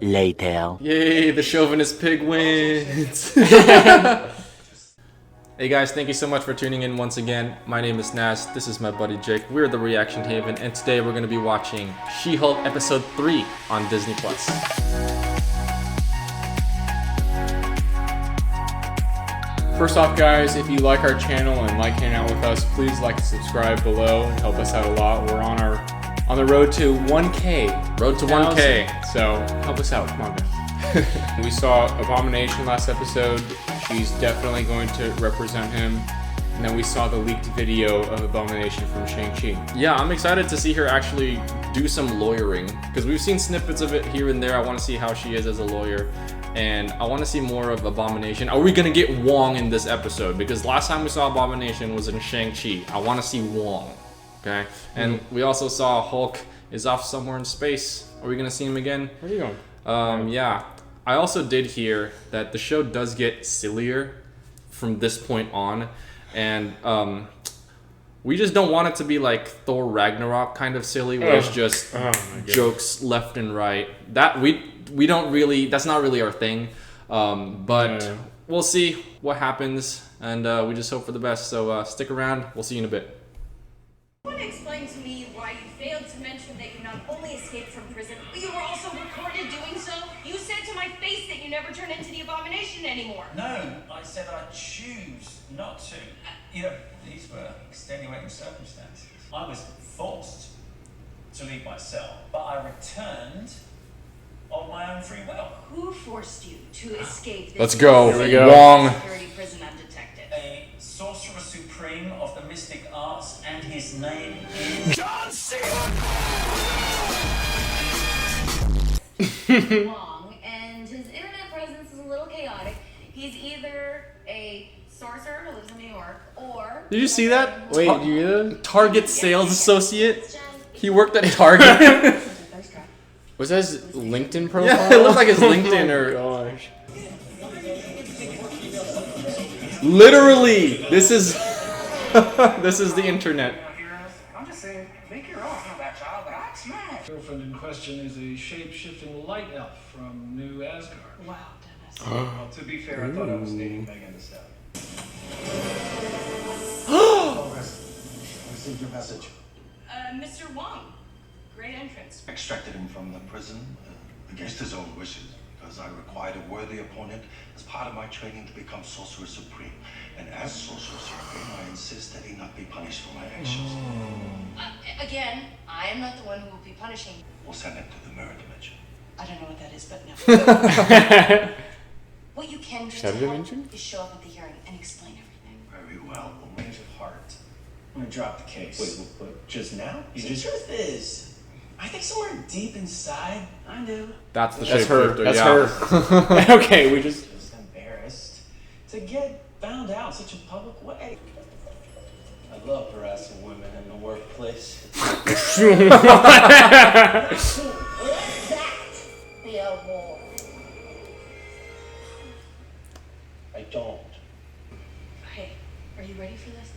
Later. Yay, the chauvinist pig wins. Hey guys, thank you so much for tuning in once again. My name is Naz, this is my buddy Jake. We're the Reaction Haven, and today we're going to be watching She-Hulk Episode 3 on Disney+. First off guys, if you like our channel and like hanging out with us, please like and subscribe below and help us out a lot. We're on the road to 1K. Road to 1K. So help us out, come on guys. We saw Abomination last episode. She's definitely going to represent him. And then we saw the leaked video of Abomination from Shang-Chi. Yeah, I'm excited to see her actually do some lawyering, because we've seen snippets of it here and there. I want to see how she is as a lawyer, and I want to see more of Abomination. Are we gonna get Wong in this episode? Because last time we saw Abomination was in Shang-Chi. I want to see Wong. Okay, and we also saw Hulk is off somewhere in space. Are we gonna see him again? Where are you going? Yeah. I also did hear that the show does get sillier from this point on, and we just don't want it to be like Thor Ragnarok kind of silly, where it's just jokes left and right. That we don't really. That's not really our thing. But we'll see what happens, and we just hope for the best. So stick around. We'll see you in a bit. Want to explain to me why you failed to mention that you not only escaped from prison, but you were also recorded doing so? You said to my face that you never turn into the Abomination anymore. No, I said I choose not to. You know, these were extenuating circumstances. I was forced to leave my cell, but I returned of my own free will. Who forced you to escape this Let's go. Here we go. Wong. security prison undetected? A sorcerer supreme of the mystic arts, and his name is John Cena. Wong, and his internet presence is a little chaotic. He's either a sorcerer who lives in New York, or... Did you see that? Wait, do you hear that? Target sales associate. He worked at Target. Was that his LinkedIn profile? Yeah, it looked like his LinkedIn or. Gosh. Literally, this is this is the internet. I'm just saying, make your own on that child, but I'd smash. Girlfriend in question is a shape-shifting light elf from New Asgard. Wow, Dennis. Well, to be fair, I thought I was dating Megan Thee Stallion. Received your message. Mr. Wong, great entrance. Extracted him from the prison against his own wishes because I required a worthy opponent as part of my training to become Sorcerer Supreme. And as Sorcerer Supreme, I insist that he not be punished for my actions. Again, I am not the one who will be punishing. We'll send him to the mirror dimension. I don't know what that is, but no. What you can do Shadow to help dimension? is show up at the hearing and explain everything. Very well. Range of heart. I'm gonna drop the case. Wait, just now? The truth is, I think somewhere deep inside, I knew. That's the That's her. shapeshifter, That's yeah. her. Okay, we just. Just embarrassed to get found out such a public way. I love harassing women in the workplace. Let that be a war. I don't. Hey, are you ready for this?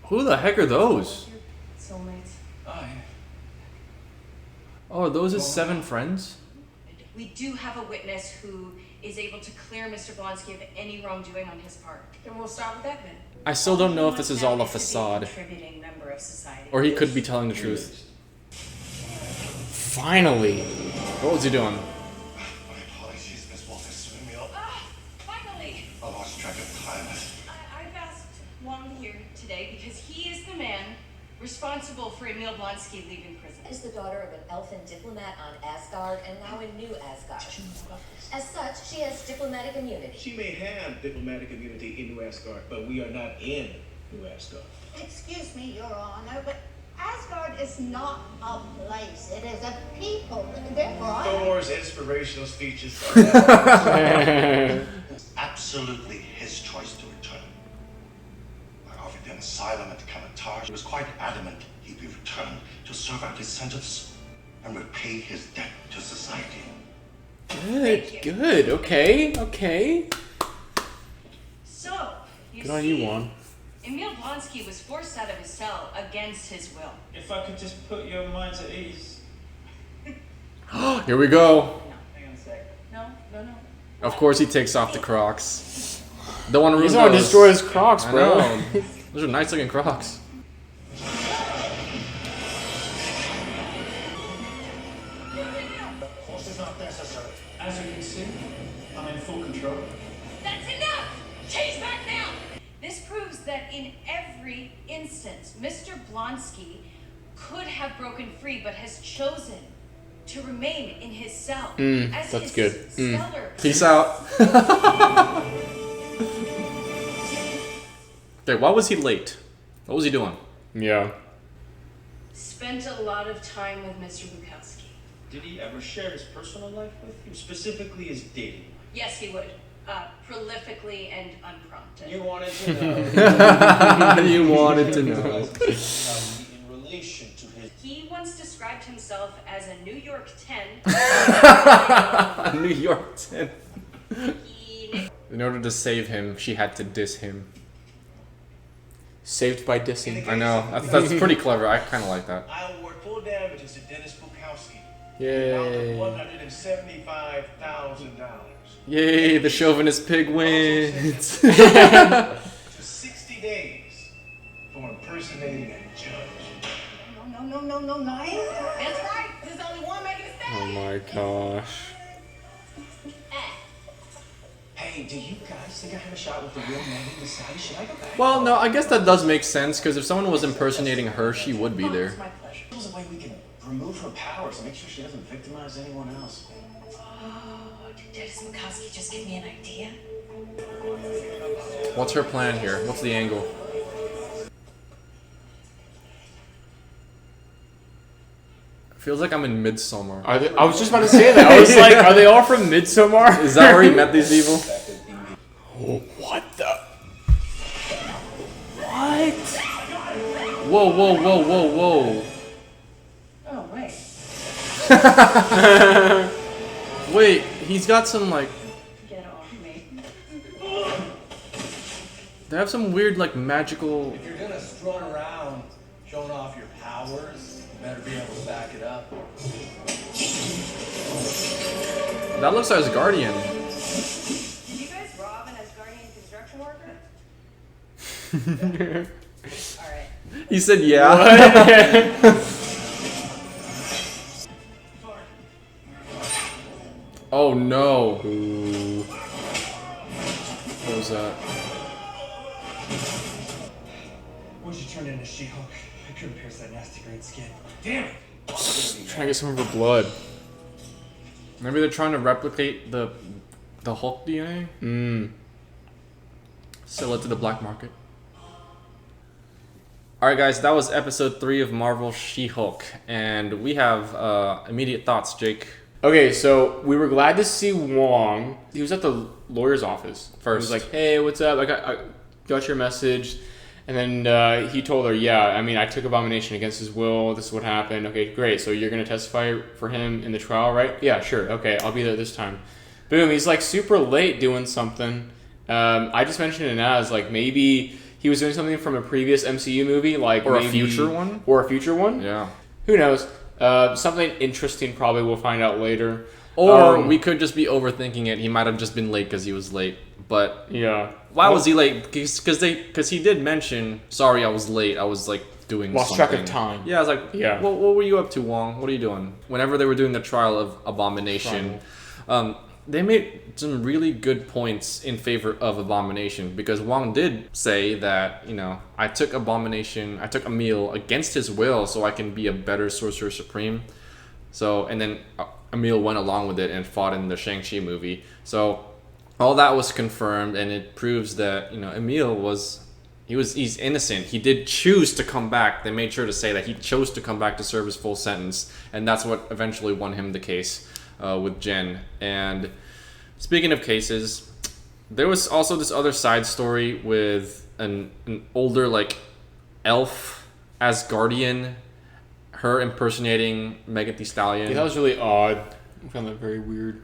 Who the heck are those? Soulmates. Oh, are those his 7 friends? We do have a witness who is able to clear Mr. Blonsky of any wrongdoing on his part. Then we'll start with that then. I still don't know if this is all a facade, Contributing member of society. or he could be telling the truth. Finally. What was he doing? My apologies, Miss Walters. Emil. Finally! I lost track of time. I've asked Wong here today because he is the man responsible for Emil Blonsky leaving prison. Is the daughter of an elfin diplomat on Asgard and now in New Asgard. As such, she has diplomatic immunity. She may have diplomatic immunity in New Asgard, but we are not in New Asgard. Excuse me, Your Honor, but Asgard is not a place. It is a people. Therefore, Thor's inspirational speeches. It's absolutely his choice to return. I offered him asylum at Kamatar. He was quite adamant he'd be returned to serve out his sentence and repay his debt to society. Good, good. Okay. So, Good on you, Wong. Emil Blonsky was forced out of his cell against his will. If I could just put your minds at ease. Here we go. Hang on a sec. No. Of course, he takes off the Crocs. Don't want to ruin He's gonna those. destroy his Crocs, I bro. know. Those are nice looking Crocs. Of course, it's not necessary. As you can see, I'm in full control. That's enough! Change back now! This proves that in every instance, Mr. Blonsky could have broken free, but has chosen to remain in his cell. As that's his good. stellar Peace out. Okay, why was he late? What was he doing? Yeah. spent a lot of time with Mr. Bukowski. Did he ever share his personal life with you? Specifically his dating life? Yes, he would. Prolifically and unprompted. You wanted to know. You wanted to know. In relation to his... He once described himself as a New York 10. New York 10. He In order to save him, she had to diss him. Saved by dissing. I know. That's pretty clever. I kind of like that. I award full damages to Dennis Bukowski. Yay. $175,000. Yay, the chauvinist pig wins. To 60 days for impersonating a judge. No. That's right. There's only one making a Oh stand. my gosh. Hey, do you guys think I have a shot with the real man in the side? Should I go back? Well, no, I guess that does make sense, because if someone was impersonating her, she would be there. It's my pleasure. There's a way we can remove her powers and make sure she doesn't victimize anyone else. Oh, did Dennis Bukowski just give me an idea? What's her plan here? What's the angle? Feels like I'm in Midsommar. Are they, I was just about to say that. I was like, are they all from Midsommar? Is that where he met these people? Oh, what the? Whoa, whoa, whoa, whoa, Oh, wait. whoa. Wait, he's got some, like... Get off me. They have some weird, like, magical... If you're gonna strut around showing off your powers, you better be able to back it up. That looks like his guardian. Did you guys rob an Asgardian construction worker? Alright. He said yeah. Oh no. Ooh. What was that? What'd you turn into, She-Hulk? I couldn't pierce that nasty green skin. Damn it! Trying to get some of her blood. Maybe they're trying to replicate the Hulk DNA? Sell it to the black market. Alright guys, that was episode 3 of Marvel She-Hulk. And we have immediate thoughts, Jake. Okay, so we were glad to see Wong. He was at the lawyer's office First. He was like, "Hey, what's up? I got your message." And then he told her, "Yeah, I mean, I took Abomination against his will. This is what happened. Okay, great. So you're gonna testify for him in the trial, right? Yeah, sure. Okay, I'll be there this time." Boom. He's like super late doing something. I just mentioned it as like maybe he was doing something from a previous MCU movie, like Or a maybe- future one? or a future one. Yeah. Who knows? Something interesting. Probably we'll find out later. Or we could just be overthinking it. He might have just been late because he was late. But yeah. why was he late? Because he did mention, "Sorry, I was late. I was like doing Lost something." track of time. Yeah, I was like, Yeah. What were you up to, Wong? What are you doing? Whenever they were doing the trial of Abomination, they made some really good points in favor of Abomination, because Wong did say that, you know, I took Emil against his will so I can be a better Sorcerer Supreme. So, and then Emil went along with it and fought in the Shang-Chi movie. So all that was confirmed, and it proves that, you know, Emil he's innocent. He did choose to come back. They made sure to say that he chose to come back to serve his full sentence, and that's what eventually won him the case with Jen. And speaking of cases, there was also this other side story with an older, like, elf Asgardian, her impersonating Megan Thee Stallion. Yeah, that was really odd. I found that very weird.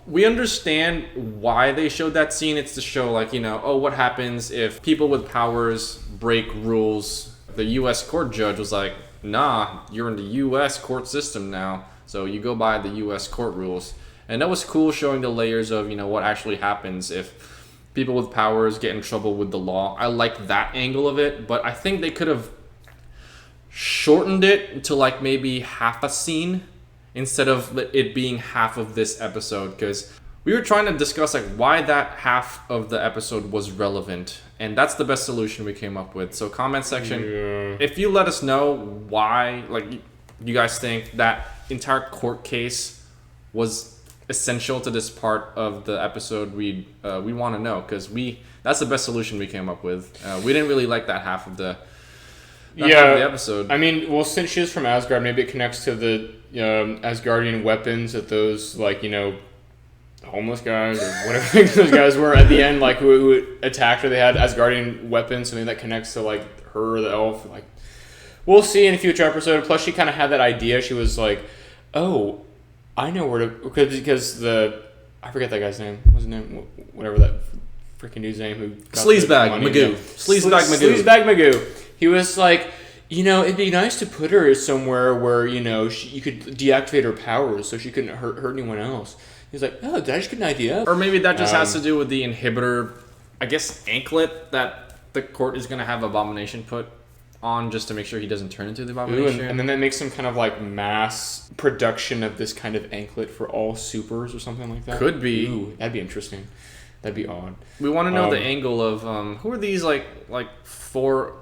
We understand why they showed that scene. It's to show, like, you know, oh, what happens if people with powers break rules. The U.S. court judge was like, nah, you're in the U.S. court system now. So you go by the U.S. court rules. And that was cool, showing the layers of, what actually happens if people with powers get in trouble with the law. I like that angle of it, but I think they could have shortened it to like maybe half a scene instead of it being half of this episode, because we were trying to discuss like why that half of the episode was relevant, and that's the best solution we came up with. So comment section, if you let us know why, like, you guys think that entire court case was essential to this part of the episode, we want to know, because that's the best solution we came up with. We didn't really like that half of the half of the episode. I mean, well, since she is from Asgard, maybe it connects to the Asgardian weapons that those, like, homeless guys or whatever those guys were at the end, like, who attacked her. They had Asgardian weapons, something that connects to, like, her, the elf. Like, we'll see in a future episode. Plus, she kind of had that idea. She was like, oh, I know where to... Because I forget that guy's name. What's his name? Whatever that freaking dude's name who got Sleazebag Magoo. Sleazebag Magoo. He was like, it'd be nice to put her somewhere where, you could deactivate her powers so she couldn't hurt anyone else. He's like, oh, that's a good idea. Or maybe that just has to do with the inhibitor, I guess, anklet that the court is going to have Abomination put on just to make sure he doesn't turn into the Abomination. And then that makes some kind of like mass production of this kind of anklet for all supers or something like that. Could be. Ooh, that'd be interesting. That'd be odd. We want to know the angle of who are these like 4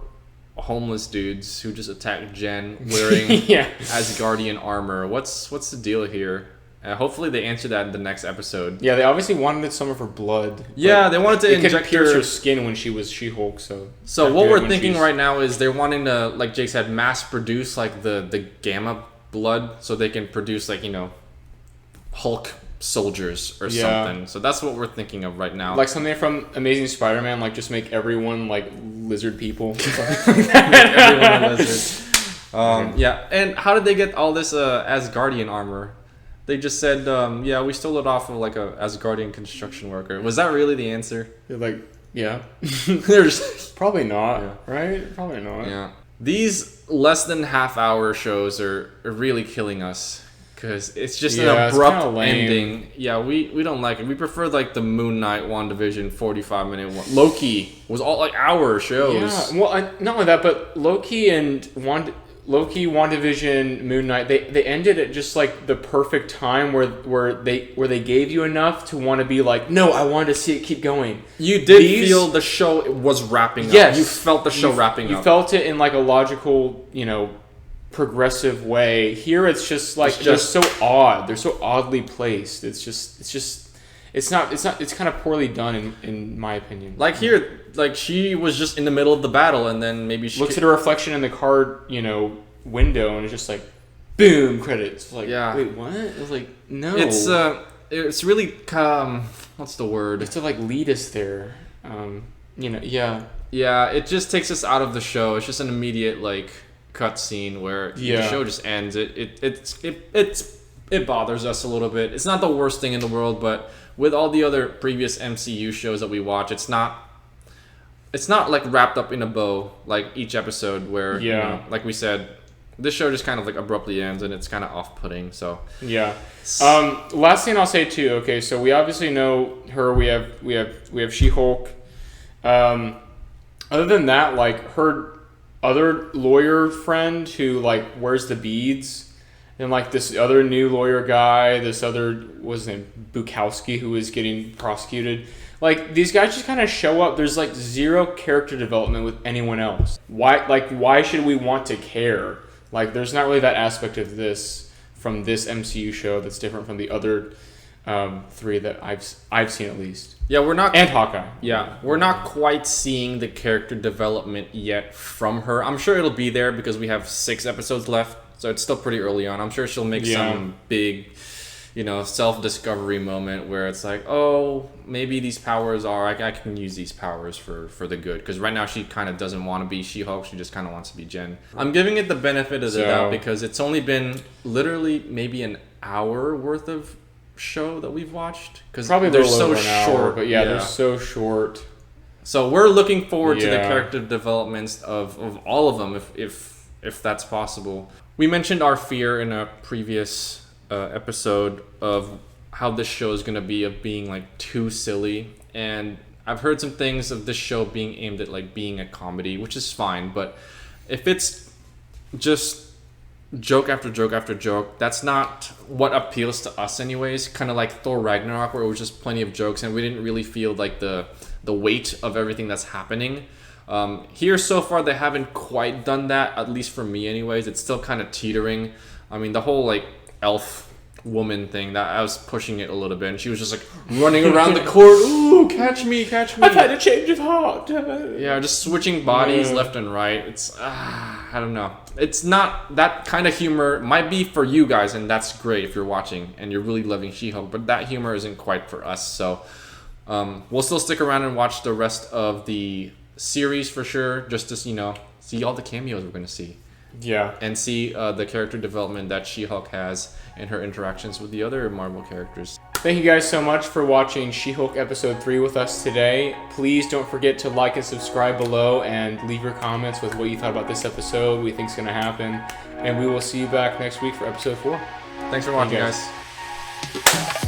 homeless dudes who just attacked Jen wearing Asgardian armor. What's the deal here? Hopefully they answer that in the next episode. Yeah, they obviously wanted some of her blood. Yeah, they wanted to inject pierce her skin when she was She-Hulk. So what we're thinking right now is they're wanting to, like Jake said, mass produce like the gamma blood so they can produce like Hulk soldiers or something. So that's what we're thinking of right now. Like something from Amazing Spider-Man, like just make everyone like lizard people. Everyone a lizard. Yeah, and how did they get all this Asgardian armor? They just said, we stole it off of like a Asgardian construction worker. Was that really the answer? They're like, yeah. There's probably not, right? Probably not. Yeah. These less than half-hour shows are really killing us because it's just an abrupt ending. Yeah, we don't like it. We prefer like the Moon Knight, WandaVision 45-minute one. Loki was all like hour shows. Yeah, well, not only that, but Loki, WandaVision, Moon Knight, they ended at just like the perfect time where they gave you enough to want to be like, no, I wanted to see it keep going. You did feel the show was wrapping up. Yes, you felt the show wrapping up. You felt it in like a logical, progressive way. Here it's just like they're so odd. They're so oddly placed. It's kind of poorly done in my opinion. Like here, like she was just in the middle of the battle, and then maybe she looks at her reflection in the car, window, and it's just like, boom, credits. Like, wait, what? It was like, no. It's really what's the word? It's to like lead us there. Yeah. It just takes us out of the show. It's just an immediate like cut scene where the show just ends. It bothers us a little bit. It's not the worst thing in the world, but with all the other previous MCU shows that we watch, it's not like wrapped up in a bow like each episode where like we said, this show just kind of like abruptly ends and it's kind of off-putting. So last thing I'll say too. Okay, so we obviously know her. We have She-Hulk. Other than that, like her other lawyer friend who like wears the beads. And like this other new lawyer guy, this other, what's his name, Bukowski, who is getting prosecuted. Like these guys just kind of show up. There's like zero character development with anyone else. Why should we want to care? Like there's not really that aspect of this from this MCU show that's different from the other 3 that I've seen at least. Yeah, we're not, and Hawkeye. Yeah, we're not quite seeing the character development yet from her. I'm sure it'll be there because we have 6 episodes left. So it's still pretty early on. I'm sure she'll make some big, self-discovery moment where it's like, oh, maybe these powers are, I can use these powers for the good. Because right now she kind of doesn't want to be She-Hulk. She just kind of wants to be Jen. I'm giving it the benefit of the doubt because it's only been literally maybe an hour worth of show that we've watched. Because they're so short. But they're so short. So we're looking forward to the character developments of all of them if that's possible. We mentioned our fear in a previous episode of how this show is gonna be of being like too silly, and I've heard some things of this show being aimed at like being a comedy, which is fine, but if it's just joke after joke after joke, that's not what appeals to us anyways. Kind of like Thor Ragnarok, where it was just plenty of jokes and we didn't really feel like the weight of everything that's happening. Here so far they haven't quite done that, at least for me anyways. It's still kind of teetering. I mean, the whole like elf woman thing, that I was pushing it a little bit, and she was just like running around the court. Ooh, catch me, catch me. I've had a change of heart. Yeah, just switching bodies left and right. It's I don't know. It's not that kind of humor. Might be for you guys, and that's great if you're watching and you're really loving She-Hulk, but that humor isn't quite for us. So we'll still stick around and watch the rest of the series for sure, just to see all the cameos we're gonna see. Yeah. And see the character development that She-Hulk has and her interactions with the other Marvel characters. Thank you guys so much for watching She-Hulk episode 3 with us today. Please don't forget to like and subscribe below and leave your comments with what you thought about this episode, what you think's gonna happen. And we will see you back next week for episode 4. Thanks for watching, guys.